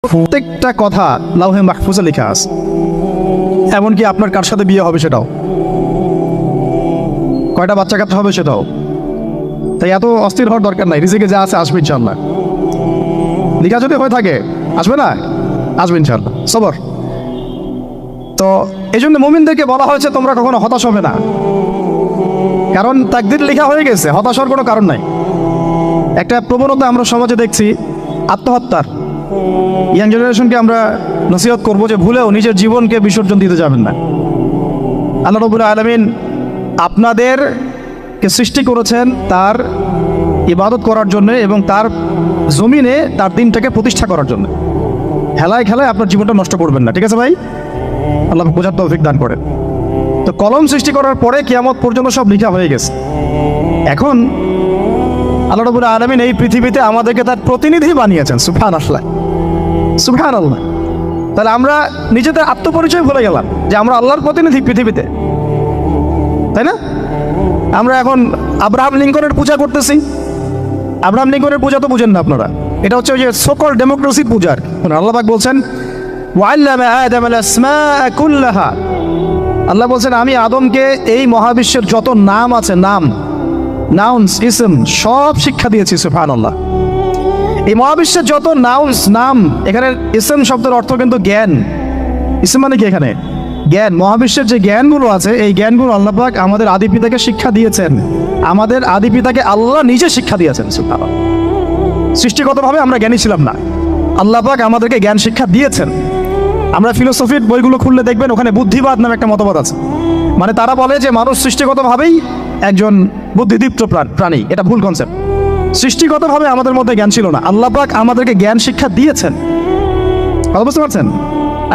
প্রত্যেকটা কথা লাউহে মাহফুজে লেখা আছে, এমনকি আপনার কার সাথে বিয়ে হবে সেটাও, কয়টা বাচ্চা কাচ্চা হবে সেটাও। তাই এত অস্থির হওয়ার দরকার নাই, রিজিকে যা আছে আসবে ইনশাল্লাহ। লেখা যদি হয়ে থাকে আসবে না, আসবে ইনশাল্লাহ, সবর। তো এই জন্য মুমিনদেরকে বলা হয়েছে তোমরা কখনো হতাশ হবে না, কারণ তাকদীর লেখা হয়ে গেছে, হতাশ হওয়ার কোনো কারণ নাই। একটা প্রবণতা আমরা সমাজে দেখছি আত্মহত্যার। ইয়াং জেনারেশনকে আমরা নসিহত করবো যে ভুলেও নিজের জীবনকে বিসর্জন দিতে যাবেন না। আল্লাহ রাব্বুল আলামিন আপনাদেরকে সৃষ্টি করেছেন তার ইবাদত করার জন্য এবং তার জমিনে তার দিনটাকে প্রতিষ্ঠা করার জন্য। খেলায় খেলায় আপনার জীবনটা নষ্ট করবেন না, ঠিক আছে ভাই? আল্লাহ বোঝার তৌফিক দান করেন। তো কলম সৃষ্টি করার পরে কিয়ামত পর্যন্ত সব লেখা হয়ে গেছে। এখন আল্লাহ রাব্বুল আলামিন এই পৃথিবীতে আমাদেরকে তার প্রতিনিধি বানিয়েছেন। সুবহানাল্লাহ, সুবহানাল্লাহ। তাহলে আমরা নিজেদের আত্মপরিচয় ভুলে গেলাম যে আমরা আল্লাহর প্রতিনিধি পৃথিবীতে, তাই না? আমরা এখন আব্রাহাম লিঙ্কনের পূজা করতেছি। আব্রাহাম লিঙ্কনের পূজা তো বুঝেন না আপনারা, এটা হচ্ছে ওই যে সকল ডেমোক্রেসির পূজার। আল্লাহ পাক বলছেন ওয়াল্লামা আদামাল আসমাআ কুল্লাহা, আল্লাহ বলছেন আমি আদমকে এই মহাবিশ্বের যত নাম আছে, নাউন্স ইসম সব শিক্ষা দিয়েছি। সুবহানাল্লাহ। এই মহাবিশ্বের যত নাম, এখানে ইসম শব্দের অর্থ কিন্তু জ্ঞান। ইসম মানে কি? এখানে জ্ঞান। মহাবিশ্বের যে জ্ঞানগুলো আছে এই জ্ঞানগুলো আল্লাহ পাক আমাদের আদি পিতাকে শিক্ষা দিয়েছেন। আমাদের আদি পিতাকে আল্লাহ নিজে শিক্ষা দিয়েছেন। সুবহানাল্লাহ। সৃষ্টিগতভাবে আমরা জ্ঞানী ছিলাম না, আল্লাহ পাক আমাদেরকে জ্ঞান শিক্ষা দিয়েছেন। আমরা ফিলোসফির বইগুলো খুললে দেখবেন ওখানে বুদ্ধিবাদ নামে একটা মতবাদ আছে। মানে তারা বলে যে মানুষ সৃষ্টিগতভাবেই একজন বুদ্ধিদীপ্ত প্রাণী। এটা ভুল কনসেপ্ট। সৃষ্টিগতভাবে আমাদের মধ্যে জ্ঞান ছিল না, আল্লাহ পাক আমাদেরকে জ্ঞান শিক্ষা দিয়েছেন। কথা বুঝতে পারছেন?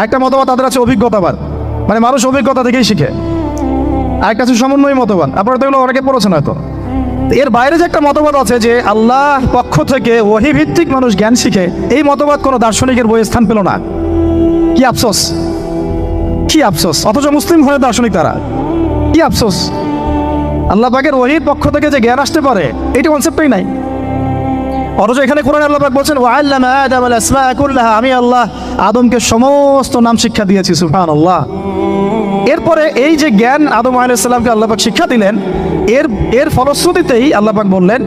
একটা মতবাদ তাদের আছে অভিজ্ঞতাবাদ, মানে মানুষ অভিজ্ঞতা থেকেই শিখে। আরেকটা আছে সমন্বয় মতবাদ, আপনারা তো এগুলো অনেকে পড়েছেন হয়তো। এর বাইরে যে একটা মতবাদ আছে যে আল্লাহ পক্ষ থেকে ওহী ভিত্তিক মানুষ জ্ঞান শিখে, এই মতবাদ কোনো দার্শনিকের বইয়ে স্থান পেল না। কি আফসোস, কি আফসোস! অথচ মুসলিম হয়ে দার্শনিক তারা, কি আফসোস! আল্লাহ পাকের ওহীর পক্ষ থেকে যে জ্ঞান আসতে পারে এইটা কনসেপ্টই নাই। অথচ এখানে কোরআনে আল্লাহ পাক বলছেন ওয়াল্লামা আদামাল আসমাআ কুল্লাহা, আমি আল্লাহ আদমকে সমস্ত নাম শিক্ষা দিয়েছি। সুবহানাল্লাহ। এরপরে এই যে জ্ঞান আদম আলাইহিস সালামকে আল্লাহ পাক শিক্ষা দিলেন, এর ফলশ্রুতিতেই আল্লাহ পাক বললেন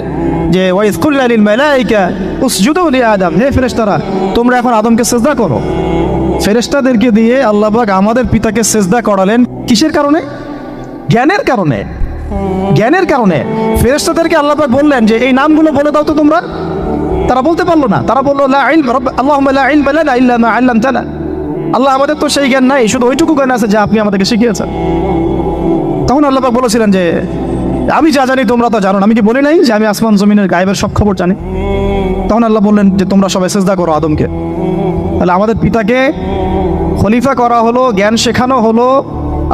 যে ওয়াইজ কুল্লা লিল মালাইকা উসজুদু লি আদম, হে ফেরেশতারা তোমরা এখন আদমকে সিজদা করো। ফেরেশতাদেরকে দিয়ে আল্লাহ পাক আমাদের পিতাকে সিজদা করালেন কিসের কারণে? জ্ঞানের কারণে। জ্ঞানের কারণে ফেরেশতাদেরকে আল্লাহ পাক বললেন যে এই নামগুলো বলে দাও তো তোমরা। তারা বলতে পারলো না, তারা বললো লা ইলম আল্লাহুম্মা লা ইলমা লানা ইল্লা মা আল্লামতানা, আল্লাহ আমাদের তো সেই জ্ঞান নাই, শুধু ওইটুকু জ্ঞান আছে যা আপনি আমাদেরকে শিখিয়েছেন। তখন আল্লাহ পাক বলেছিলেন যে আমি যা জানি তোমরা তো জানো না, আমি কি বলি নাই যে আমি আসমান জমিনের গায়েবের সব খবর জানি? তখন আল্লাহ বললেন যে তোমরা সবাই সিজদা করো আদমকে। তাহলে আমাদের পিতাকে খলিফা করা হলো, জ্ঞান শেখানো হলো,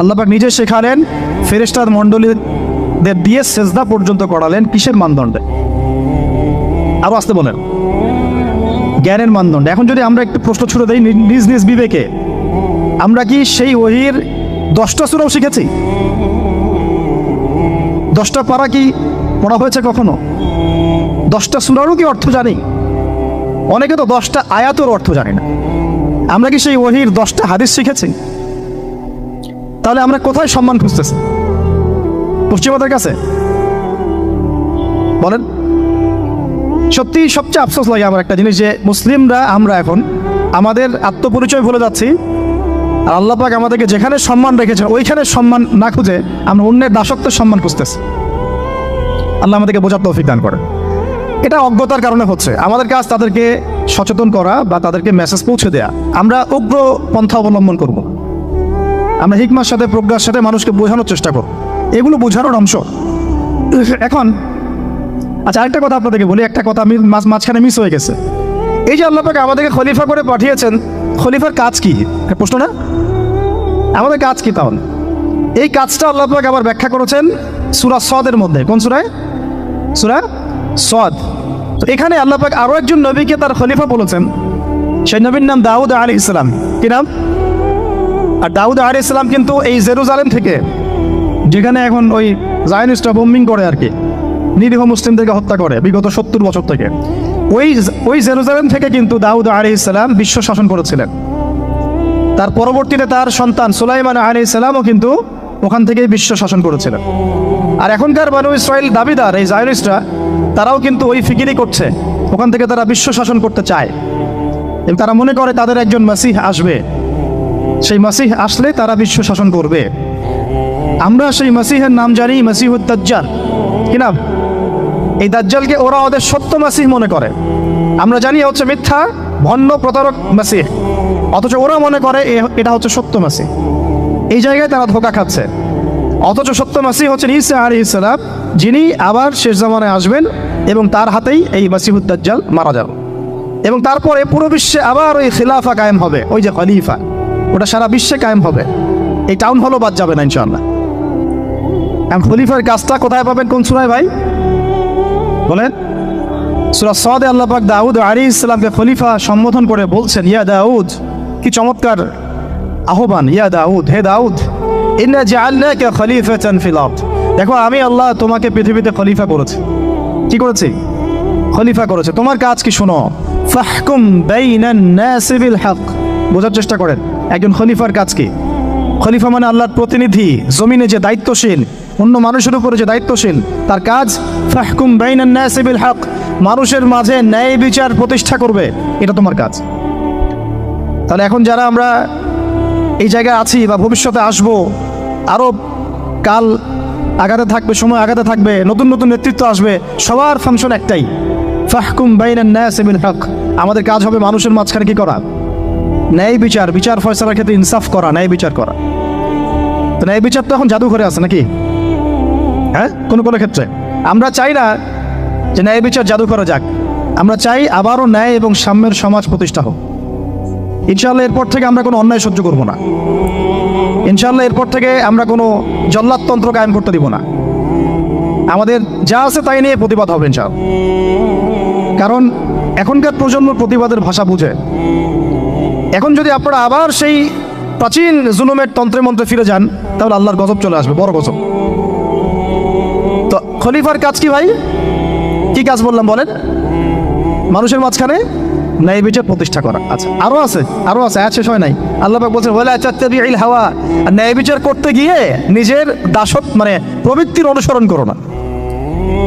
আল্লাহ পাক নিজে শেখালেন, ফেরেশতা মণ্ডলীদের দিয়ে সিজদা পর্যন্ত করালেন। কিসের মানদণ্ডে? আরো আসতে বলেন, জ্ঞানের মানদণ্ডে। এখন যদি আমরা একটু প্রশ্ন ছুড়ে দেই নিজ নিজ বিবেকে, আমরা কি সেই ওহীর 10টা সূরাও শিখেছি? 10টা পারা কি পড়া হয়েছে কখনো? 10টা সূরারও কি অর্থ জানি? অনেকে তো 10টা আয়াতের অর্থ জানি না। আমরা কি সেই ওহীর 10টা হাদিস শিখেছি? তাহলে আমরা কোথায় সম্মান খুঁজতেছি? পশ্চিমাদের কাছে? বলেন। সত্যি সবচেয়ে আফসোস লাগে আমার একটা জিনিস, যে মুসলিমরা আমরা এখন আমাদের আত্মপরিচয় ভুলে যাচ্ছি, আর আল্লাহ পাক আমাদেরকে যেখানে সম্মান রেখেছেন ওইখানে সম্মান না খুঁজে আমরা অন্যের দাসত্বের সম্মান খুঁজতেছি। আল্লাহ আমাদেরকে বোঝার তৌফিক দান করে। এটা অজ্ঞতার কারণে হচ্ছে। আমাদের কাজ তাদেরকে সচেতন করা বা তাদেরকে মেসেজ পৌঁছে দেয়া। আমরা উগ্র পন্থা অবলম্বন করব, আমরা হিকমার সাথে প্রজ্ঞার সাথে মানুষকে বোঝানোর চেষ্টা করব, এগুলো বোঝানোর অংশ। এখন আচ্ছা, আরেকটা কথা আপনাদেরকে বলি, একটা কথা আমি মাঝখানে মিস হয়ে গেছে। এই যে আল্লাহ পাক আমাদেরকে খলিফা করে পাঠিয়েছেন, খলিফার কাজ কি? প্রশ্ন না? আমাদের কাজ কি তাহলে? এই কাজটা আল্লাহ পাক আবার ব্যাখ্যা করেছেন সূরা সদের মধ্যে। কোন সূরায়? সূরা সদ। তো এখানে আল্লাহ পাক আরো একজন নবীকে তার খলিফা বলেছেন। সেই নবীর নাম দাউদ আলাইহিস সালাম। কি নাম? আর দাউদ আলাইহিস সালাম কিন্তু এই জেরুজালেম থেকে, যেখানে এখন ওই জায়নিস্টরা বোম্বিং করে আর কি, নিরীহ মুসলিমদেরকে হত্যা করে বিগত 70 বছর থেকে, ওই জেরুজালেম থেকে কিন্তু দাউদ আলাইহিস সালাম বিশ্ব শাসন করেছিলেন। তার পরবর্তীতে তার সন্তান সুলাইমান আলাইহিস সালামও কিন্তু ওখান থেকেই বিশ্ব শাসন করেছিলেন। আর এখনকার বনু ইসরাইল দাবিদার এই জায়নিস্টরা, তারাও কিন্তু ওই ফিকিরই করছে, ওখান থেকে তারা বিশ্ব শাসন করতে চায় এবং তারা মনে করে তাদের একজন মাসিহ আসবে, সেই মাসিহ আসলে তারা বিশ্ব শাসন করবে। আমরা সেই মাসিহের নাম জানি মাসিহুদ দাজ্জাল। কি নাম? এই দাজ্জালকে ওরা ওদের সত্য মাসিহ মনে করে, আমরা জানি হচ্ছে মিথ্যা ভণ্ড প্রতারক মাসিহ, অথচ ওরা মনে করে এটা হচ্ছে সত্য মাসিহ। এই জায়গায় তারা ধোঁকা খাচ্ছে। অথচ সত্য মাসিহ হচ্ছেন ঈসা আলাইহিস সালাম, যিনি আবার শেষ জামানায় আসবেন এবং তার হাতেই এই মাসিহুদ দাজ্জাল মারা যাবে এবং তারপরে পুরো বিশ্বে আবার ওই খিলাফা কায়েম হবে, ওই যে খলিফা, ওটা সারা বিশ্বে কায়েম হবে। এই টাউন হলও বাদ যাবে না ইনশাআল্লাহ। এখন খলিফার কাজটা কোথায় পাবেন, কোন সূরায় ভাই বলেন? সূরা সাদে আল্লাহ পাক দাউদ আলাইহিস সালামকে খলিফা সম্বোধন করে বলছেন, ইয়া দাউদ, কি চমৎকার আহ্বান, ইয়া দাউদ, হে দাউদ, ইন্না জাআলনাকা খলিফাতান ফিল আরদ। দেখো আমি আল্লাহ তোমাকে পৃথিবীতে খলিফা করেছি। কি করেছি? খলিফা করেছে। তোমার কাজ কি শোনো, ফাহকুম বাইনান নাসি বিল হক। বোঝার চেষ্টা করেন একজন খলিফার কাজ কি। খলিফা মানে আল্লাহর প্রতিনিধি, জমিনে যে দায়িত্বশীল, অন্য মানুষের উপরে যে দায়িত্বশীল, তার কাজ ফাহকুম বাইনান নাসি বিল হক, মানুষের মাঝে ন্যায় বিচার প্রতিষ্ঠা করবে, এটা তোমার কাজ। তাহলে এখন যারা আমরা এই জায়গায় আছি বা ভবিষ্যতে আসব, আরও কাল আগাতে থাকবে, সময় আগাতে থাকবে, নতুন নতুন নেতৃত্ব আসবে, সবার ফাংশন একটাই, ফাহকুম বাইনান নাসি বিল হক। আমাদের কাজ হবে মানুষের মাঝখানে কি করা, ন্যায় বিচার, বিচার ফয়সালার ক্ষেত্রে ইনসাফ করা, ন্যায় বিচার করা। তো ন্যায় বিচার তো এখন জাদুঘরে আছে নাকি? হ্যাঁ, কোনো কোনো ক্ষেত্রে আমরা চাই না যে ন্যায় বিচার জাদুঘরে যাক, আমরা চাই আবারও ন্যায় এবং সাম্যের সমাজ প্রতিষ্ঠা হোক। ইনশাআল্লাহ এরপর থেকে আমরা কোনো অন্যায় সহ্য করব না। ইনশাআল্লাহ এরপর থেকে আমরা কোনো জল্লাদতন্ত্র কায়েম করতে দিব না। আমাদের যা আছে তাই নিয়ে প্রতিবাদ হবে ইনশাআল্লাহ। কারণ এখনকার প্রজন্ম প্রতিবাদের ভাষা বুঝে। এখন যদি আপনারা আবার সেই প্রাচীন জুলুমের তন্ত্রে মন্ত্রে ফিরে যান, তাহলে আল্লাহর গজব চলে আসবে, বড় গজব। তো খলিফার কাজ কি ভাই? কি কাজ বললাম বলেন? মানুষের মাঝখানে ন্যায় বিচার প্রতিষ্ঠা করা। আচ্ছা, আরো আছে, আরো আছে, আয়াত শেষ হয় নাই। আল্লাহ পাক বলছেন ওয়ালা তাত্তাবিউল হাওয়া, ন্যায় বিচার করতে গিয়ে নিজের দাসত্ব মানে প্রবৃত্তির অনুসরণ করো না।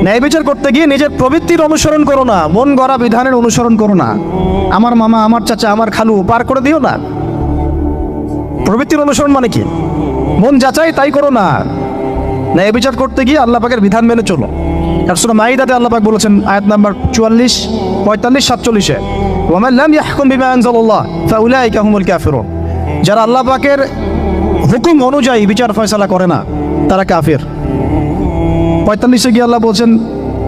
ন্যায় বিচার করতে গিয়ে নিজের প্রবৃত্তির অনুসরণ করো না, মন গড়া বিধানের অনুসরণ করো না। আমার মামা, আমার চাচা, আমার খালু পার করে দিও না। প্রবৃত্তির অনুসরণ মানে কি? মন যাচাই তাই করো না। ন্যায় বিচার করতে গিয়ে আল্লাহ পাকের বিধান মেনে চলো। আর সূরা মাইদাতে আল্লাহ পাক বলেছেন আয়াত নাম্বার 44, 45, 47, ওয়া মান লাম ইয়াহকুম বিমা আনজালাল্লাহ ফাউলাইকা হুমুল কাফিরুন। যারা আল্লাহ পাকের হুকুম অনুযায়ী বিচার ফয়সালা করে না, তারা কাফির। 45-এ গিয়ে আল্লাহ বলছেন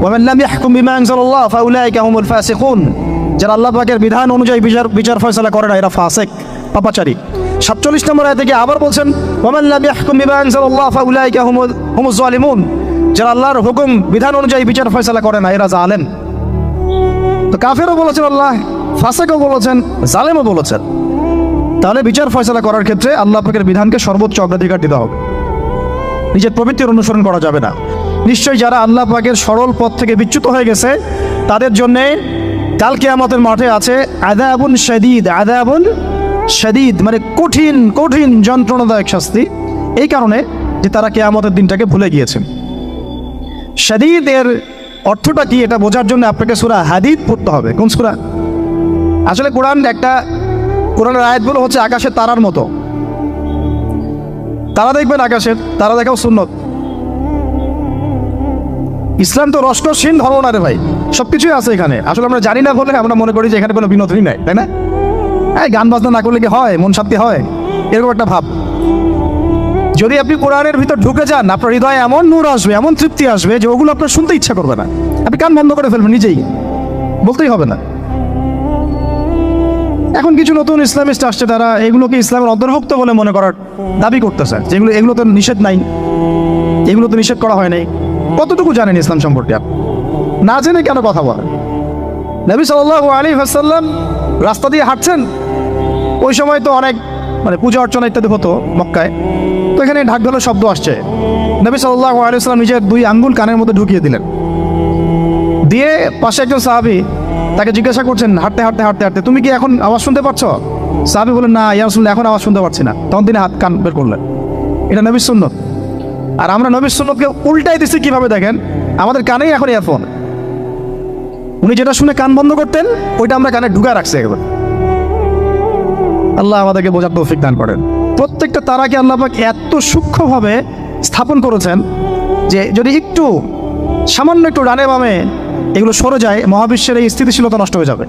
ওয়া মান লাম ইয়াহকুম বিমা আনজালাল্লাহ ফাউলাইকা হুমুল ফাসিকুন। যারা আল্লাহ পাকের বিধান অনুযায়ী বিচার ফয়সালা করে না, এরা ফাসিক, পাপাচারী। 47 নম্বর আয়াতে গিয়ে আবার বলছেন ওয়া মান লাম ইয়াহকুম বিমা আনজালাল্লাহ ফাউলাইকা হুমুজ জালিমুন। যারা আল্লাহর হুকুম বিধান অনুযায়ী বিচার ফয়সালা করে না, এরা জালেম। তো কাফেরও বলেছেন আল্লাহ, ফাসিকও বলেছেন, জালেমও বলেছেন। তাহলে বিচার ফয়সালা করার ক্ষেত্রে আল্লাহ পাকের বিধানকে সর্বোচ্চ অগ্রাধিকার দিতে হবে, নিজের প্রবৃত্তির অনুসরণ করা যাবে না। নিশ্চয়ই যারা আল্লাহ পাকের সরল পথ থেকে বিচ্যুত হয়ে গেছে, তাদের জন্যে কাল কিয়ামতের মাঠে আছে আযাবুন শাদীদ। আযাবুন শাদীদ মানে কঠিন কঠিন যন্ত্রণাদায়ক শাস্তি, এই কারণে যে তারা কিয়ামতের দিনটাকে ভুলে গিয়েছেন। শাদীদ এর অর্থটা কি, এটা বোঝার জন্য আপনাকে সূরা হাদীদ পড়তে হবে। কোন সূরা? আসলে কোরআনের আয়াতগুলো হচ্ছে আকাশের তারার মতো। তারা দেখবেন আকাশের, তারা দেখাও সুন্নত। ইসলাম তো রসকসীন ধর্ম না রে ভাই, সব কিছুই আছে এখানে। আসলে আমরা জানি না বলে আমরা মনে করি যে এখানে কোনো বিনোদনই নাই, তাই না? এই গান বাজনা না করলে কি হয়, মন শান্তি হয়, এরকম একটা ভাব। যদি আপনি কোরআনের ভিতর ঢুকে যান, আপনার হৃদয়ে এমন নূর আসবে, এমন তৃপ্তি আসবে যে ওগুলো আপনার শুনতে ইচ্ছা করবে না, আপনি কান বন্ধ করে ফেলবেন, নিজেই বলতেই হবে না। এখন কিছু নতুন ইসলামিস্ট আসছে, তারা এগুলোকে ইসলামের অন্তর্ভুক্ত বলে মনে করার দাবি করতেছে, যেগুলো এগুলো তো নিষেধ নাই, এগুলো তো নিষেধ করা হয় নাই। কতটুকু জানেন ইসলাম সম্পর্কে? না জেনে কেন কথা বলেন? নবী সাল্লাল্লাহু আলাইহি ওয়াসাল্লাম রাস্তা দিয়ে হাঁটছেন, ওই সময় তো অনেক পূজা অর্চনা ইত্যাদি হতো মক্কায়। তো এখানে ঢাক ঢোলের শব্দ আসছে। নবী সাল্লাল্লাহু আলাইহি ওয়াসাল্লাম নিজের 2 আঙ্গুল কানের মধ্যে ঢুকিয়ে দিলেন, দিয়ে পাশে একজন সাহাবী তাকে জিজ্ঞাসা করছেন হাঁটতে হাঁটতে হাঁটতে হাঁটতে, তুমি কি এখন আওয়াজ শুনতে পাচ্ছ? সাহাবী বলেন, না ইয়া রাসূলুল্লাহ, এখন আওয়াজ শুনতে পাচ্ছি না। তখন তিনি হাত কান বের করলেন। এটা নবীর সুন্নত। আর আমরা নবীর সুন্নতকে উল্টাই দিচ্ছি কিভাবে দেখেন, আমাদের কানেই এখন ইয়ারফোন। উনি যেটা শুনে কান বন্ধ করতেন, ওইটা আমরা কানে ঢুকা রাখছি একবার। আল্লাহ আমাদেরকে বোঝার তৌফিক দান করেন। প্রত্যেকটা তারাকে আল্লাহ পাক এত সূক্ষ্মভাবে স্থাপন করেছেন যে যদি একটু সামান্য একটু ডানে বামে এগুলো সরে যায়, মহাবিশ্বের এই স্থিতিশীলতা নষ্ট হয়ে যাবে।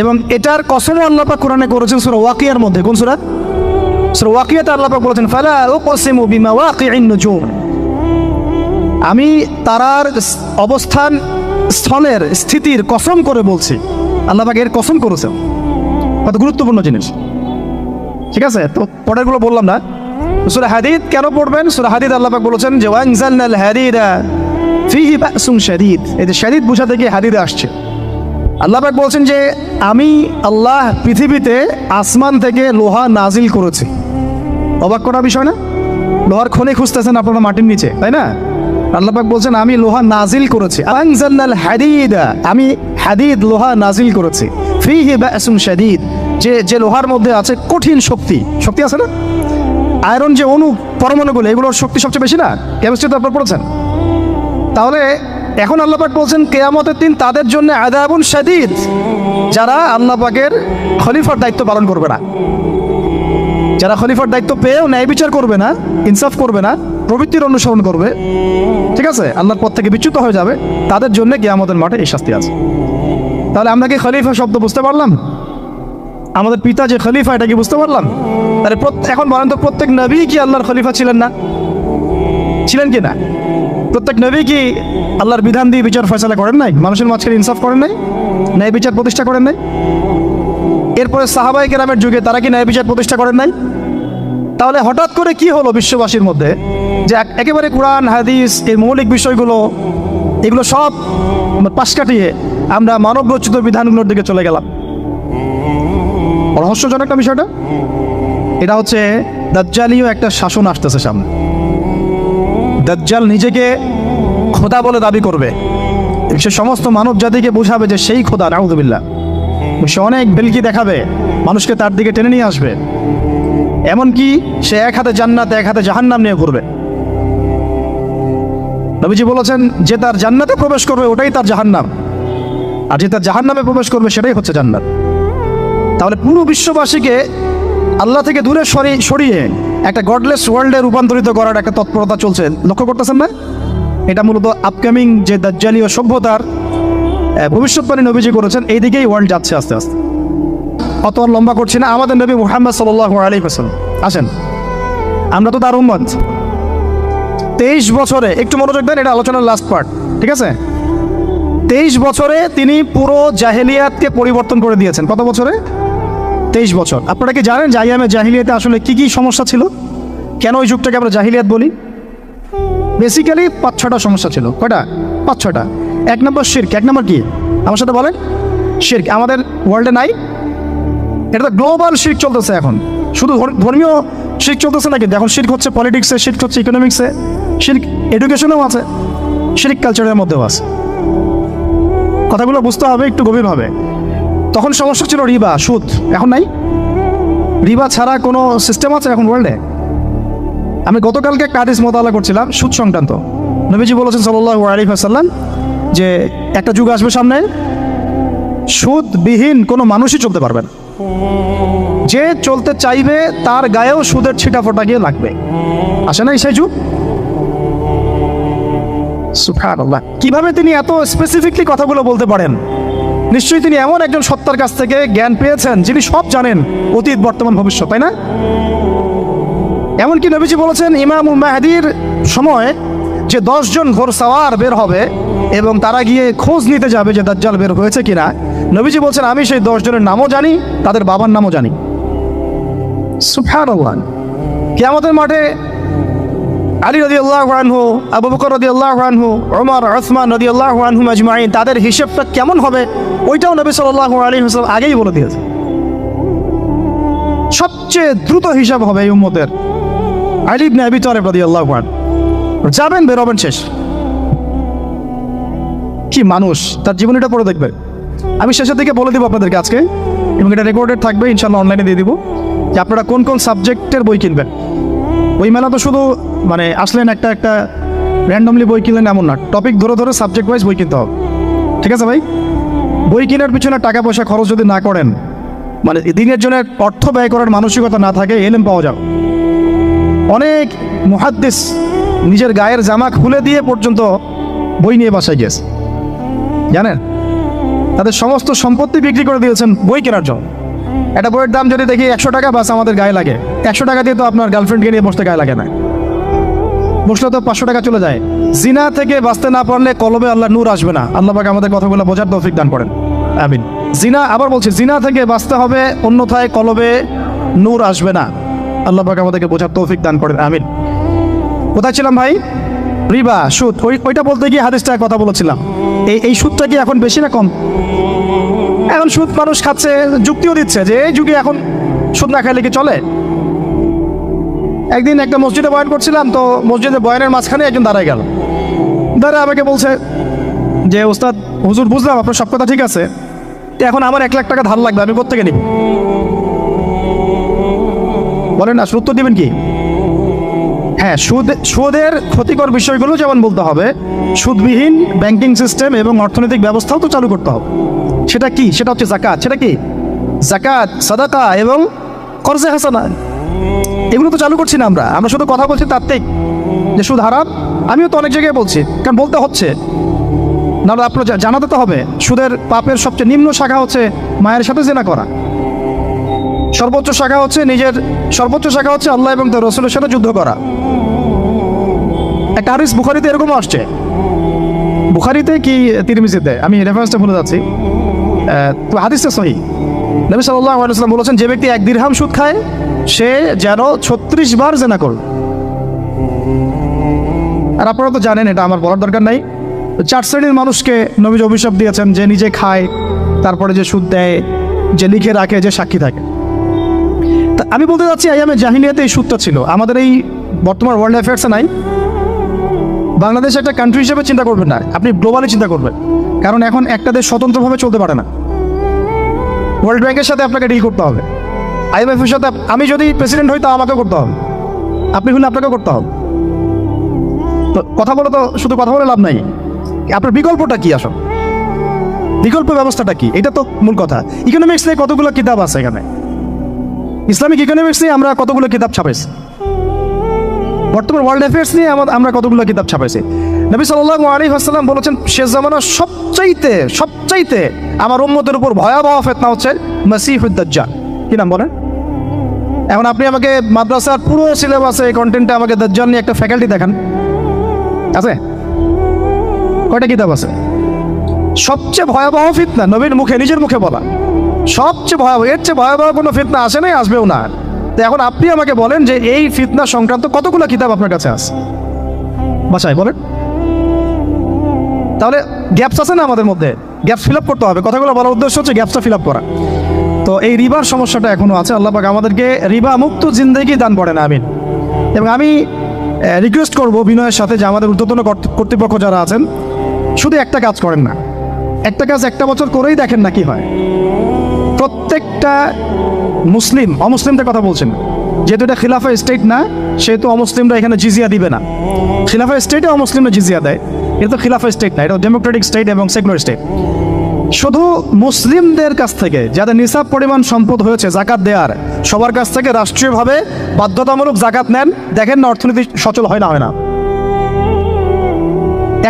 এবং এটার কসমও আল্লাহ পাক কোরআনে করেছেন সূরা ওয়াকিয়ার মধ্যে। কোন সূরা? সূরা ওয়াকিয়াতে আল্লাহ পাক বলেছেন, ফালা উকসিমু বিমাওয়াকিইন নুজুম, আমি তারার অবস্থান স্থলের স্থিতির কসম করে বলছি। আল্লাহ পাক এর কসম করেছেন। কত গুরুত্বপূর্ণ জিনিস, ঠিক আছে? তো পরেরগুলো বললাম না। সূরা হাদীদ কেন পড়বেন? সূরা হাদীদ আল্লাহ পাক বলেছেন যে ওয়ানজালনাল হাদীদা ফীহি বাসুন শাদীদ। এই যে শাদীদ বোঝাতে গিয়ে হাদীদে আসছে। আল্লাহ পাক বলছেন যে আমি আল্লাহ পৃথিবীতে আসমান থেকে লোহা নাজিল করেছি। অবাক করা বিষয় না? লোহার খনি খুঁজতেছেন আপনারা মাটির নিচে, তাই না? আল্লাহ পাক বলছেন আমি লোহা নাজিল করেছি। আনজালনাল হাদীদা, আমি হাদীদ লোহা নাজিল করেছি। ফীহি বাসুন শাদীদ, যে লোহার মধ্যে আছে কঠিন শক্তি। শক্তি আছে না? আয়রন যে অণু পরমাণুগুলো, এগুলোর শক্তি সবচেয়ে বেশি না? কেমিস্ট্রি তো আপনারা পড়েছেন। তাহলে এখন আল্লাহ পাক বলছেন কিয়ামতের দিন তাদের জন্য আযাবুন শাদীদ, যারা আল্লাহ পাকের খলিফার দায়িত্ব পালন করবে না, যারা খলিফার দায়িত্ব পেয়েও ন্যায় বিচার করবে না, ইনসাফ করবে না, প্রবৃত্তির অনুসরণ করবে, ঠিক আছে, আল্লাহর পথ থেকে বিচ্যুত হয়ে যাবে, তাদের জন্য কিয়ামতের মাঠে এই শাস্তি আছে। তাহলে আমরা কি খলিফা শব্দ বুঝতে পারলাম? আমাদের পিতা যে খলিফা, এটা কি বুঝতে পারলাম? তাহলে এখন বলেন তো, প্রত্যেক নবী কি আল্লাহর খলিফা ছিলেন না? ছিলেন কি না? প্রত্যেক নবী কি আল্লাহর বিধান দিয়ে বিচার ফয়সালা করেন নাই? মানুষের মাঝখানে ইনসাফ করেন নাই? ন্যায় বিচার প্রতিষ্ঠা করেন নাই? এরপরে সাহাবায়ে কেরামের যুগে তারা কি ন্যায় বিচার প্রতিষ্ঠা করেন নাই? তাহলে হঠাৎ করে কি হলো বিশ্ববাসীর মধ্যে যে একেবারে কোরআন হাদিস এই মৌলিক বিষয়গুলো এগুলো সব পাশ কাটিয়ে আমরা মানব রচিত বিধানগুলোর দিকে চলে গেলাম? রহস্যজনক একটা বিষয়টা। এটা হচ্ছে দাজ্জালীয় একটা শাসন আসতেছে সামনে। দাজ্জাল নিজেকে খোদা বলে দাবি করবে, সে সমস্ত মানব জাতিকে বোঝাবে যে সেই খোদা, নাউযুবিল্লাহ। সে অনেক বেলকি দেখাবে, মানুষকে তার দিকে টেনে নিয়ে আসবে। এমনকি সে এক হাতে জান্নাত এক হাতে জাহান্নাম নিয়ে ঘুরবে। নবীজি বলেছেন যে তার জান্নাতে প্রবেশ করবে ওটাই তার জাহান্নাম, আর যে তার জাহান্নামে প্রবেশ করবে সেটাই হচ্ছে জান্নাত। তাহলে পুরো বিশ্ববাসীকে আল্লাহ থেকে দূরে সরিয়ে একটা গডলেস ওয়ার্ল্ডে রূপান্তরিত করার একটা তৎপরতা চলছে, লক্ষ্য করতেছেন না? এটা মূলত আপকামিং যে দাজ্জালীয় সভ্যতার ভবিষ্যৎবাণী নবীজি করেছেন, এই দিকেই ওয়ার্ল্ড যাচ্ছে আস্তে আস্তে। অত আর লম্বা করছি না। আমাদের নবী মুহাম্মদ সাল্লাল্লাহু আলাইহি ওয়াসাল্লাম আসেন, আমরা তো তার উম্মত। 23 বছরে, একটু মনোযোগ দেন, এটা আলোচনার লাস্ট পার্ট, ঠিক আছে? 23 বছরে তিনি পুরো জাহেলিয়াতকে পরিবর্তন করে দিয়েছেন। কত বছরে? 23 বছর। আপনারা কি জানেন যে আইয়ামে জাহিলিয়াতে আসলে কি কি সমস্যা ছিল? কেন ওই যুগটাকে আমরা জাহিলিয়াত বলি? বেসিক্যালি 5-6টা সমস্যা ছিল। কয়টা? 5-6টা। 1 নম্বর শিরক। 1 নম্বর কি? আমার সাথে বলেন। শিরক আমাদের ওয়ার্ল্ডে নাই। এটা তো গ্লোবাল শিরক চলতেছে এখন। শুধু ধর্মীয় শিরক চলতেছে নাকি? এখন শিরক হচ্ছে পলিটিক্সে, শিরক হচ্ছে ইকোনমিক্সে, শিরক এডুকেশনেও আছে, শিরক কালচারের মধ্যেও আছে। কথাগুলো বুঝতে হবে একটু গভীরভাবে। তখন সমস্যা ছিল রিবা, সুদ। এখন নাই। রিবা ছাড়া কোনো সিস্টেম আছে এখন ওয়ার্ল্ডে? আমি গতকালকে একটা হাদিস মোতালা করছিলাম সুদ সংক্রান্ত। নবীজি বলেছেন সাল্লাল্লাহু আলাইহি ওয়াসাল্লাম যে একটা যুগ আসবে সামনে, সুদবিহীন কোনো মানুষই চলতে পারবে না। যে চলতে চাইবে তার গায়েও সুদের ছিটাফোঁটা গিয়ে লাগবে। আসে নাই সেই যুগ? সুবহানাল্লাহ। কিভাবে তিনি এত স্পেসিফিকলি কথাগুলো বলতে পারেন? নিশ্চয়ই তিনি এমন একজন সত্তার কাছ থেকে জ্ঞান পেয়েছেন যিনি সব জানেন, অতীত বর্তমান ভবিষ্যৎ, তাই না? এমনকি নবীজি বলেছেন ইমামুল মাহদির সময় যে 10 জন ঘোড়সাওয়ার বের হবে এবং তারা গিয়ে খোঁজ নিতে যাবে যে দাজ্জাল বের হয়েছে কিনা। নবীজি বলছেন আমি সেই 10 জনের নামও জানি, তাদের বাবার নামও জানি। সুবহানাল্লাহ। কিয়ামতের মাঠে আলী রাদিয়াল্লাহু আনহু, আবু বকর রাদিয়াল্লাহু আনহু, ওমর, উসমান রাদিয়াল্লাহু আনহুম আজমাইন, তাদের হিসাবটা কেমন হবে ওইটাও নবী সাল্লাল্লাহু আলাইহি ওয়াসাল্লাম আগেই বলে দিয়েছে। সবচেয়ে দ্রুত হিসাব হবে এই উম্মতের আলী ইবনে আবি তালিব রাদিয়াল্লাহু আনহু। যাবেন, বেরোবেন, শেষ। কি মানুষ, তার জীবনীটা পড়ে দেখবে। আমি শেষের দিকে বলে দিব আপনাদেরকে আজকে, এবং এটা রেকর্ডেড থাকবে, ইনশাল্লাহ অনলাইনে দিয়ে দিব, যে আপনারা কোন কোন সাবজেক্টের বই কিনবেন। বই মেলা তো শুধু মানে আসলেন একটা একটা র্যান্ডমলি বই কিনলেন এমন না, টপিক ধরে ধরে সাবজেক্ট ওয়াইজ বই কিনতে হবে। ঠিক আছে ভাই? বই কেনার পিছনে টাকা পয়সা খরচ যদি না করেন, মানে দিনের জন্য অর্থ ব্যয় করার মানসিকতা না থাকে, এলেম পাওয়া যাবে। অনেক মুহাদ্দিস নিজের গায়ের জামা খুলে দিয়ে পর্যন্ত বই নিয়ে বাসায় গিয়েছে, জানেন? তাদের সমস্ত সম্পত্তি বিক্রি করে দিয়েছেন বই কেনার জন্য। একটা বইয়ের দাম যদি দেখি 100 টাকা, বাস আমাদের গায়ে লাগে। 100 টাকা দিয়ে তো আপনার গার্লফ্রেন্ডকে নিয়ে বসতে গায়ে লাগে না, বসলে তো 500 টাকা চলে যায়। জিনা থেকে বাঁচতে না পারলে কলবে আল্লাহ নূর আসবে না। আল্লাহ পাক আমাদের কথাগুলো বোঝার তৌফিক দান করেন, আমিন। জিনা, আবার বলছি, জিনা থেকে বাঁচতে হবে, অন্যথায় কলবে নূর আসবে না। আল্লাহ পাক আমাদেরকে বোঝার তৌফিক দান করেন, আমিন। কোথায় ছিলাম ভাই? রিবা, সুদ। ওইটা বলতে গিয়ে হাদিসটা কথা বলেছিলাম। এই সুদটা কি এখন বেশি না কম? এখন সুদ মানুষ খাচ্ছে, যুক্তিও দিচ্ছে যে এই যুগে এখন সুদ না খাইলে কি চলে। একদিন একটা মসজিদে বয়ান করছিলাম, তো মসজিদে বয়ানের মাঝখানে একজন দাঁড়ায় গেল। দাঁড়ায় আমাকে বলছে যে ওস্তাদ, হুজুর বুঝলাম আপনার সব কথা ঠিক আছে, তো এখন আমার 1 লাখ টাকা ধার লাগবে, আমি কোত্থেকে নিব? বলেন না, সুদ তো দিবেন কি? হ্যাঁ, সুদের ক্ষতিকর বিষয়গুলো যেমন বলতে হবে, সুদবিহীন ব্যাংকিং সিস্টেম এবং অর্থনৈতিক ব্যবস্থাও তো চালু করতে হবে। সেটা কি? সেটা হচ্ছে জাকাত। সেটা কি? জাকাত, সাদাকা এবং কর্জে হাসানা। এগুলো তো চালু করছি না আমরা শুধু কথা বলছি তাত্ত্বিক যে সুদ হারাম। আমিও তো অনেক জায়গায় বলছি, কারণ বলতে হচ্ছে, নাহলে আপনার জানাতে তো হবে। সুদের পাপের সবচেয়ে নিম্ন শাখা হচ্ছে মায়ের সাথে জেনা করা, সর্বোচ্চ শাখা হচ্ছে আল্লাহ এবং তার রাসূলের সাথে যুদ্ধ করা। একটা হাদিস বুখারীতে এরকমও আসছে, বুখারীতে কি তিরমিজিতে, আমি রেফারেন্সটা ভুলে যাচ্ছি, তো হাদিসটা সহিহ। নবী সাল্লাল্লাহু আলাইহি ওয়াসাল্লাম বলেছেন, যে ব্যক্তি 1 দিরহাম সুদ খায়, সে যেন 36 বার জেনা করবে। আর আপনারা তো জানেন, এটা আমার বলার দরকার নাই, 4 শ্রেণীর মানুষকে নবীজি অভিশাপ দিয়েছেন, যে নিজে খায়, তারপরে যে সুদ দেয়, যে লিখে রাখে, যে সাক্ষী থাকে। তা আমি বলতে চাচ্ছি, আইয়ামে জাহিলিয়াতে এই সুদটা ছিল, আমাদের এই বর্তমান ওয়ার্ল্ড অ্যাফেয়ার্সে নাই। বাংলাদেশ একটা কান্ট্রি হিসেবে চিন্তা করবেন না, আপনি গ্লোবালি চিন্তা করবেন, কারণ এখন একটা দেশ স্বতন্ত্রভাবে চলতে পারে না। ওয়ার্ল্ড ব্যাংকের সাথে আপনাকে ডিল করতে হবে, IMF-এর সাথে। আমি যদি প্রেসিডেন্ট হই, তা আমাকেও করতে হবে, আপনি হলে আপনাকেও করতে হবে। তো কথা বলে তো শুধু কথা বলে লাভ নাই, আপনার বিকল্পটা কি? আসল বিকল্প ব্যবস্থাটা কি? এটা তো মূল কথা। ইকোনমিক্স নিয়ে কতগুলো কিতাব আছে এখানে, ইসলামিক ইকোনমিক্স নিয়ে আমরা কতগুলো কিতাব ছাপাইছি, বর্তমান ওয়ার্ল্ড অ্যাফেয়ার্স নিয়ে আমরা কতগুলো কিতাব ছাপাইছি। নবী সাল্লাল্লাহু আলাইহি ওয়াসাল্লাম বলেছেন, শেষ জামানার সবচাইতে আমার উম্মতের উপর ভয়াবহ ফিতনা হচ্ছে মাসিহুদ দাজ্জাল। কি নাম বলেন? এখন আপনি আমাকে মাদ্রাসার পুরো সিলেবাসে এই কন্টেন্টে আমাকে দাজ্জাল নিয়ে একটা ফ্যাকাল্টি দেখান, আছে? কয়টা কিতাব আছে? সবচেয়ে ভয়াবহ ফিতনা, নবীর মুখে, নিজের মুখে বলা, সবচেয়ে ভয়াবহ। এর চেয়ে ভয়াবহ কোনো ফিতনা আসে নাই, আসবেও না। তো এখন আপনি আমাকে বলেন যে এই ফিতনা সংক্রান্ত কতগুলো কিতাব আপনার কাছে আছে বাসায়, বলেন। তাহলে গ্যাপস আছে না আমাদের মধ্যে, গ্যাপস ফিল আপ করতে হবে। কথাগুলো বলার উদ্দেশ্য হচ্ছে গ্যাপসটা ফিল আপ করা। তো এই রিবার সমস্যাটা এখনো আছে। আল্লাহ পাক আমাদেরকে রিবা মুক্ত জিন্দেগি দান করেন, আমিন। এবং আমি রিকোয়েস্ট করব বিনয়ের সাথে, যে আমাদের ঊর্ধ্বতন কর্তৃপক্ষ যারা আছেন, শুধু একটা কাজ করেন না, একটা কাজ একটা বছর করেই দেখেন না কি হয়। প্রত্যেকটা মুসলিম, অমুসলিমদের কথা বলছেন, যেহেতু এটা খিলাফা স্টেট না, সেহেতু অমুসলিমরা এখানে জিজিয়া দিবে না। খিলাফা স্টেটে অমুসলিমরা জিজিয়া দেয়, এটা তো খিলাফা স্টেট না, এটা ডেমোক্রেটিক স্টেট এবং সেকুলার স্টেট। শুধু মুসলিমদের কাছ থেকে, যাদের নিসাব পরিমাণ সম্পদ হয়েছে জাকাত দেওয়ার, সবার কাছ থেকে রাষ্ট্রীয়ভাবে বাধ্যতামূলক জাকাত নেন, দেখেন না অর্থনীতি সচল হয় না।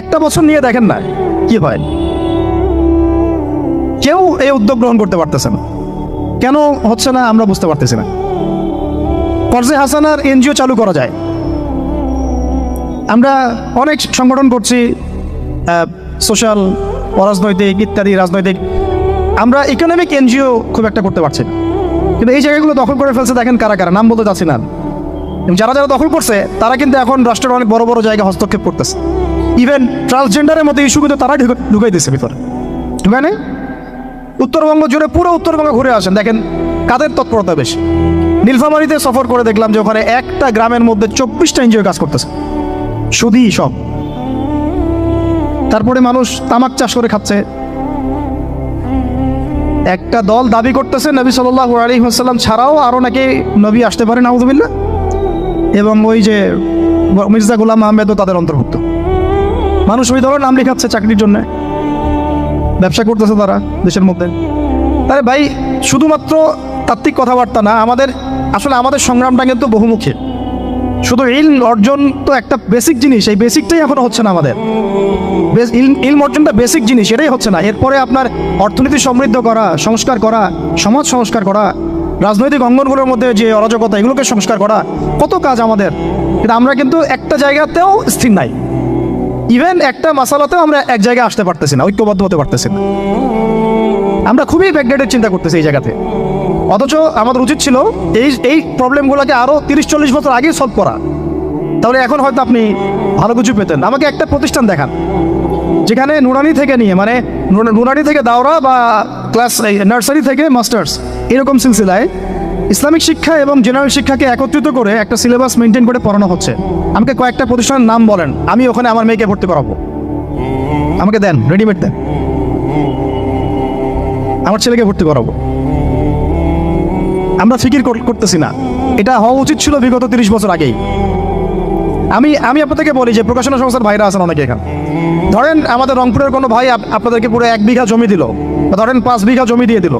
একটা বছর নিয়ে দেখেন না কি হয়। কেউ এই উদ্যোগ গ্রহণ করতে পারতেছে না, কেন হচ্ছে না আমরা বুঝতে পারতেছি না। কর্জে হাসানার এনজিও চালু করা যায়। আমরা অনেক সংগঠন করছি, সোশ্যাল, অরাজনৈতিক ইত্যাদি রাজনৈতিক। আমরা ইকোনমিক এনজিও খুব একটা করতে পারছি না, কিন্তু এই জায়গাগুলো দখল করে ফেলছে। দেখেন কারা কারা, নাম বলতে চাচ্ছি না। যারা দখল করছে তারা কিন্তু এখন রাষ্ট্রের অনেক বড় বড় জায়গায় হস্তক্ষেপ করতেছে। ইভেন ট্রান্সজেন্ডারের মতো ইস্যু কিন্তু তারা ঢুকাই দিচ্ছে ভিতরে, ঢুকায় নেই? উত্তরবঙ্গ জুড়ে, পুরো উত্তরবঙ্গ ঘুরে আসেন, দেখেন কাদের তৎপরতা বেশি। নীলফামারীতে সফর করে দেখলাম যে ওখানে একটা গ্রামের মধ্যে 24টা এনজিও কাজ করতেছে, শুধুই সব। তারপরে মানুষ তামাক চাষ করে খাচ্ছে। একটা দল দাবি করতেছে নবী সাল্লাল্লাহু আলাইহি ওয়াসাল্লাম ছাড়াও আরও নাকি নবী আসতে পারে, নাউযুবিল্লাহ। এবং ওই যে মির্জা গোলাম আহমেদও তাদের অন্তর্ভুক্ত। মানুষ ওই দলের নাম লেখাচ্ছে চাকরির জন্য, ব্যবসা করতেছে তারা দেশের মধ্যে। আরে ভাই, শুধুমাত্র তাত্ত্বিক কথাবার্তা না, আমাদের সংগ্রামটা কিন্তু বহুমুখী। শুধু ইলম অর্জন তো একটা বেসিক জিনিস, এই বেসিকটাই এখনো হচ্ছে না আমাদের। ইলম অর্জনটা বেসিক জিনিস, এটাই হচ্ছে না। এরপরে আপনার অর্থনীতি সমৃদ্ধ করা, সংস্কার করা, সমাজ সংস্কার করা, রাজনৈতিক অঙ্গনগুলোর মধ্যে যে অরাজকতা, এগুলোকে সংস্কার করা, কত কাজ আমাদের। কিন্তু আমরা কিন্তু একটা জায়গাতেও স্থির নাই। ইভেন একটা মাসালাতেও আমরা এক জায়গায় আসতে পারতেছি না, ঐক্যবদ্ধ হতে পারতেছি না। আমরা খুবই ব্যাকডেটেড চিন্তা করতেছি এই জায়গাতে। অথচ আমাদের উচিত ছিল এই প্রবলেমগুলোকে আরও 30-40 বছর আগেই সলভ করা। তাহলে এখন হয়তো আপনি ভালো কিছু পেতেন। আমাকে একটা প্রতিষ্ঠান দেখান যেখানে নুরানি থেকে নিয়ে, মানে নুরানি থেকে দাওরা বা ক্লাস নার্সারি থেকে মাস্টার্স, এরকম সিলসিলায় ইসলামিক শিক্ষা এবং জেনারেল শিক্ষাকে একত্রিত করে একটা সিলেবাস মেনটেন করে পড়ানো হচ্ছে। আমাকে কয়েকটা প্রতিষ্ঠানের নাম বলেন, আমি ওখানে আমার মেয়েকে ভর্তি করাবো। আমাকে দেন, রেডিমেড দেন, আমার ছেলেকে ভর্তি করাবো। আমরা ফিকির করতেছি না। এটা হওয়া উচিত ছিল বিগত 30 বছর আগেই। আমি আপনাদেরকে বলি যে প্রকাশনা সংস্থার ভাইরা আছেন অনেকে এখানে। ধরেন আমাদের রংপুরের কোনো ভাই আপনাদেরকে পুরো 1 বিঘা জমি দিল, বা ধরেন 5 বিঘা জমি দিয়ে দিল,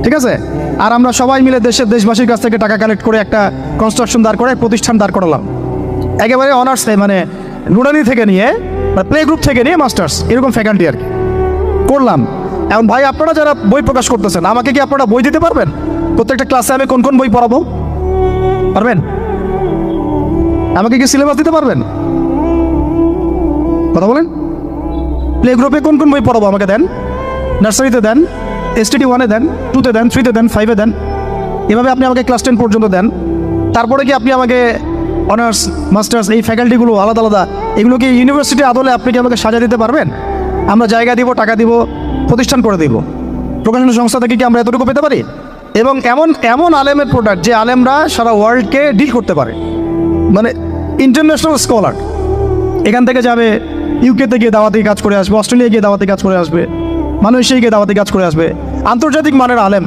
ঠিক আছে? আর আমরা সবাই মিলে দেশবাসীর কাছ থেকে টাকা কালেক্ট করে একটা কনস্ট্রাকশন দাঁড় করে প্রতিষ্ঠান দাঁড় করালাম, একেবারে অনার্স, মানে নুরানি থেকে নিয়ে বা প্লে গ্রুপ থেকে নিয়ে মাস্টার্স, এরকম ফ্যাকাল্টি আর কি করলাম। এখন ভাই, আপনারা যারা বই প্রকাশ করতেছেন, আমাকে কি আপনারা বই দিতে পারবেন? প্রত্যেকটা ক্লাসে আমি কোন কোন বই পড়াবো পারবেন? আমাকে কি সিলেবাস দিতে পারবেন? কথা বলেন। প্লে গ্রুপে কোন কোন বই পড়াবো আমাকে দেন, নার্সারিতে দেন, STD 1-এ দেন, 2-তে দেন, 3-তে দেন, 5-এ দেন, এভাবে আপনি আমাকে ক্লাস 10 পর্যন্ত দেন। তারপরে কি আপনি আমাকে অনার্স, মাস্টার্স, এই ফ্যাকাল্টিগুলো আলাদা আলাদা, এগুলো কি ইউনিভার্সিটি আদলে আপনি কি আমাকে সাজা দিতে পারবেন? আমরা জায়গা দিব, টাকা দিব, প্রতিষ্ঠান করে দিব। প্রকাশনা সংস্থা থেকে কি আমরা এতটুকু পেতে পারি? এবং এমন আলেমের প্রোডাক্ট যে আলেমরা সারা ওয়ার্ল্ডকে ডিল করতে পারে, মানে ইন্টারন্যাশনাল স্কলার। এখান থেকে যাবে UK-তে গিয়ে দাওয়াতি কাজ করে আসবে, অস্ট্রেলিয়া গিয়ে দাওয়াতি কাজ করে আসবে, মালয়েশিয়া গিয়ে দাওয়াতি কাজ করে আসবে। আন্তর্জাতিক মানের আলেম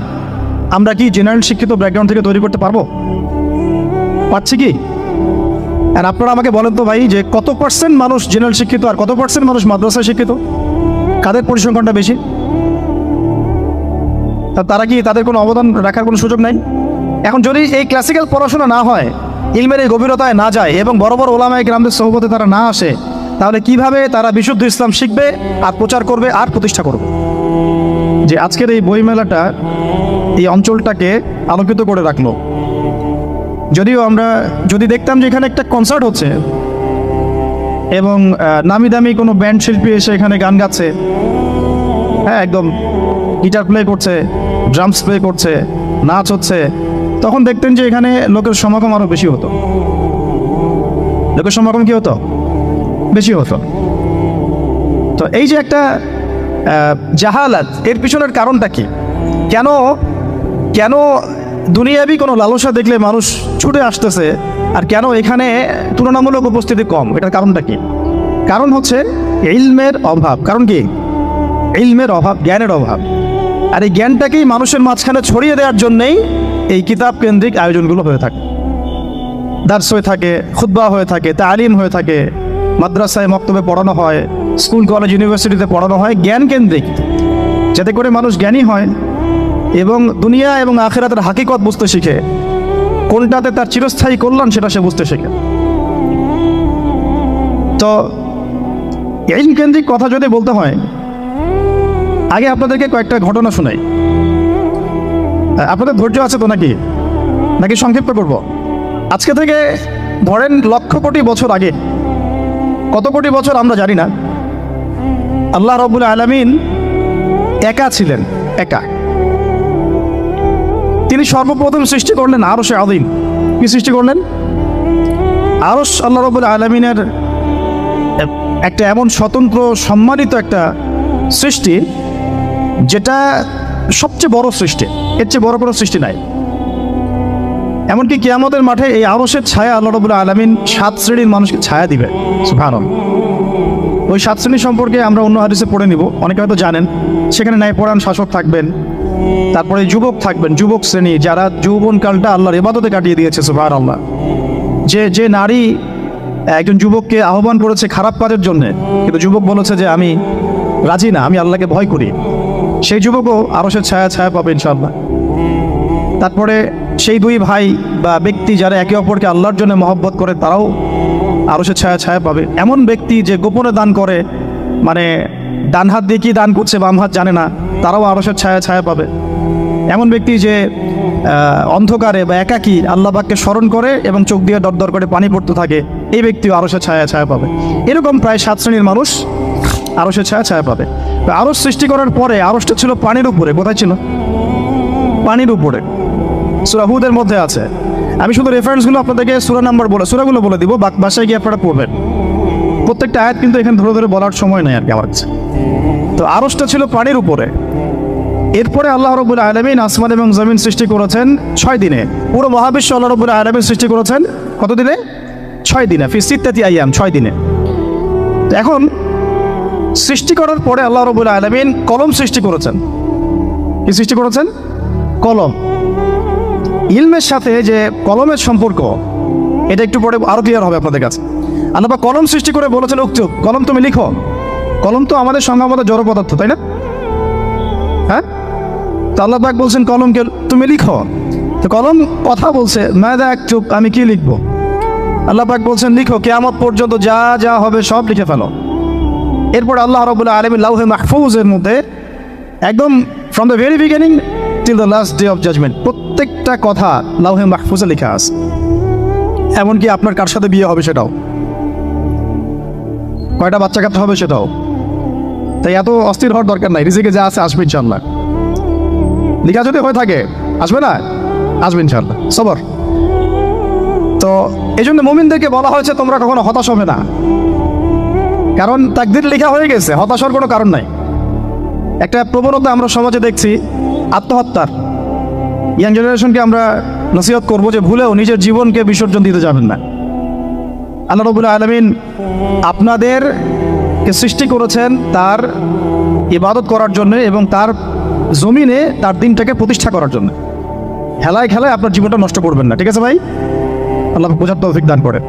আমরা কি জেনারেল শিক্ষিত ব্যাকগ্রাউন্ড থেকে তৈরি করতে পারবো? পারছি কি? আর আপনারা আমাকে বলেন তো ভাই, যে কত % মানুষ জেনারেল শিক্ষিত আর কত % মানুষ মাদ্রাসায় শিক্ষিত? কাদের পরিসংখ্যানটা বেশি? তারা কি, তাদের কোনো অবদান রাখার কোনো সুযোগ নাই? এখন যদি এই ক্লাসিক্যাল পড়াশোনা না হয়, ইলমের এই গভীরতায় না যায় এবং বড় বড় ওলামায়ে কেরামদের সোহবতে তারা না আসে, তাহলে কিভাবে তারা বিশুদ্ধ ইসলাম শিখবে আর প্রচার করবে আর প্রতিষ্ঠা করবে? যে আজকের এই বইমেলাটা এই অঞ্চলটাকে আলোকিত করে রাখলো। যদিও আমরা যদি দেখতাম যে এখানে একটা কনসার্ট হচ্ছে এবং নামি দামি কোনো ব্যান্ড শিল্পী এসে এখানে গান গাচ্ছে, হ্যাঁ, একদম গিটার প্লে করছে, ড্রামস প্লে করছে, নাচ হচ্ছে, তখন দেখতেন যে এখানে লোকের সমাগম আরও বেশি হতো। লোকের সমাগম কি হতো? বেশি হতো। তো এই যে একটা জাহালাত, এর পিছনের কারণটা কি? কেন দুনিয়াবি কোনো লালসা দেখলে মানুষ ছুটে আসতেছে, আর কেন এখানে তুলনামূলক উপস্থিতি কম? এটার কারণটা কি? কারণ হচ্ছে ইলমের অভাব। কারণ কি? ইলমের অভাব, জ্ঞানের অভাব। আর এই জ্ঞানটাকেই মানুষের মাঝখানে ছড়িয়ে দেওয়ার জন্যেই এই কিতাব কেন্দ্রিক আয়োজনগুলো হয়ে থাকে। দার্স হয়ে থাকে, খুতবা হয়ে থাকে, তালিম হয়ে থাকে, মাদ্রাসায় মক্তবে পড়ানো হয়, স্কুল কলেজ ইউনিভার্সিটিতে পড়ানো হয়, জ্ঞান কেন্দ্রিক, যাতে করে মানুষ জ্ঞানী হয় এবং দুনিয়া এবং আখিরাতের হাকিকত বুঝতে শিখে, কোনটাতে তার চিরস্থায়ী কল্যাণ সেটা সে বুঝতে শেখে। তো ইলম কেন্দ্রিক কথা যদি বলতে হয়, আগে আপনাদেরকে কয়েকটা ঘটনা শোনাই। আপনাদের ধৈর্য আছে তো নাকি সংক্ষিপ্ত করব? আজকে থেকে ধরেন লক্ষ কোটি বছর আগে, কত কোটি বছর আমরা জানি না, আল্লাহ রাব্বুল আলামিন একা ছিলেন, একা। তিনি সর্বপ্রথম সৃষ্টি করলেন আরশে আযীম। কি সৃষ্টি করলেন? আরশ আল্লাহ রাব্বুল আলামিনের একটা এমন স্বতন্ত্র সম্মানিত একটা সৃষ্টি, যেটা সবচেয়ে বড় সৃষ্টি, এর চেয়ে বড় কোনো সৃষ্টি নাই। এমনকি কিয়ামতের মাঠে এই আরশের ছায়া আল্লাহ রাব্বুল আলামিন 7 শ্রেণীর মানুষকে ছায়া দিবে। সুবহানাল্লাহ। ওই 7 শ্রেণী সম্পর্কে আমরা অন্য হাদিসে পড়ে নিব, অনেকে হয়তো জানেন। সেখানে ন্যায়পরায়ণ শাসক থাকবেন, তারপরে যুবক থাকবেন, যুবক শ্রেণী যারা যৌবনকালটা আল্লাহর ইবাদতে কাটিয়ে দিয়েছে সুবহানাল্লাহ। যে নারী একজন যুবককে আহ্বান করেছে খারাপ কাজের জন্য, কিন্তু যুবক বলেছে যে আমি রাজি না, আমি আল্লাহকে ভয় করি, সেই যুবকও আরশের ছায়া পাবে ইনশাআল্লাহ। তারপরে সেই দুই ভাই বা ব্যক্তি যারা একে অপরকে আল্লাহর জন্য মহব্বত করে, তারাও আরশের ছায়া পাবে। এমন ব্যক্তি যে গোপনে দান করে, মানে ডান হাত দিয়ে কি দান করছে বাম হাত জানে না, তারাও আরশের ছায়া পাবে। এমন ব্যক্তি যে অন্ধকারে বা একাকী আল্লাহ পাককে স্মরণ করে এবং চোখ দিয়ে দরদর করে পানি পড়তে থাকে, এই ব্যক্তিও আরশের ছায়া পাবে। এরকম প্রায় 7 শ্রেণীর মানুষ আরশের ছায়া পাবে। আরশ সৃষ্টি করার পরে আরশটা ছিল পানির উপরে। কোথায় ছিল? পানির উপরে। সূরা হুদের মধ্যে আছে। আমি শুধু রেফারেন্সগুলো আপনাদেরকে সূরাগুলো বলে দিব, বাসায় গিয়ে আপনারা পড়বেন। প্রত্যেকটা আয়াত কিন্তু এখানে ধরে ধরে বলার সময় নেই আর কি আমার কাছে। তো আরশটা ছিল পানির উপরে। এরপরে আল্লাহ রাব্বুল আলামিন আসমান এবং জমিন সৃষ্টি করেছেন 6 দিনে। পুরো মহাবিশ্ব আল্লাহ রাব্বুল আলামিন সৃষ্টি করেছেন কত দিনে? 6 দিনে। ফি সিত্তাতি আইয়াম, 6 দিনে। তো এখন সৃষ্টি করার পরে আল্লাহ রাব্বুল আলামিন কলম সৃষ্টি করেছেন। কি সৃষ্টি করেছেন? কলম। ইলমের সাথে যে কলমের সম্পর্ক, এটা একটু পরে আরো ক্লিয়ার হবে আপনাদের কাছে। আল্লাহ পাক কলম সৃষ্টি করে বলেছেন উক্তুব, কলম তুমি লিখো। কলম তো আমাদের সংজ্ঞামত জড় পদার্থ, তাই না? হ্যাঁ, তো আল্লাহ পাক বলছেন কলমকে তুমি লিখো। তো কলম কথা বলছে, মাযা আকতুব, আমি কি লিখবো? আল্লাহ পাক বলছেন লিখো, কিয়ামত পর্যন্ত যা যা হবে সব লিখে ফেলো। এরপর আল্লাহ রাব্বুল আলামিন লাউহে মাহফুজের মধ্যে একদম from the very beginning till the last day of judgement প্রত্যেকটা কথা লাউহে মাহফুজে লেখা আছে। এমনকি আপনার কার সাথে বিয়ে হবে সেটাও, কয়টা বাচ্চা কাচ্চা হবে সেটাও। তাই এত অস্থির হওয়ার দরকার নাই, রিজিকে যা আছে আসবে ইনশাআল্লাহ। লেখা যদি হয়ে থাকে আসবে না? আসবে ইনশাআল্লাহ, সবর। তো এই জন্য মুমিনদেরকে বলা হয়েছে তোমরা কখনো হতাশ হবে না, কারণ তাকদীর লেখা হয়ে গেছে, হতাশার কোনো কারণ নাই। একটা প্রবণতা আমরা সমাজে দেখছি আত্মহত্যার। ইয়াং জেনারেশনকে আমরা নসিহত করবো যে ভুলেও নিজের জীবনকে বিসর্জন দিতে যাবেন না। আল্লাহ রাব্বুল আলামিন আপনাদেরকে সৃষ্টি করেছেন তার ইবাদত করার জন্য এবং তার জমিনে তার দিনটাকে প্রতিষ্ঠা করার জন্য। খেলায় আপনার জীবনটা নষ্ট করবেন না, ঠিক আছে ভাই? আল্লাহ বোঝার তৌফিক দান করে।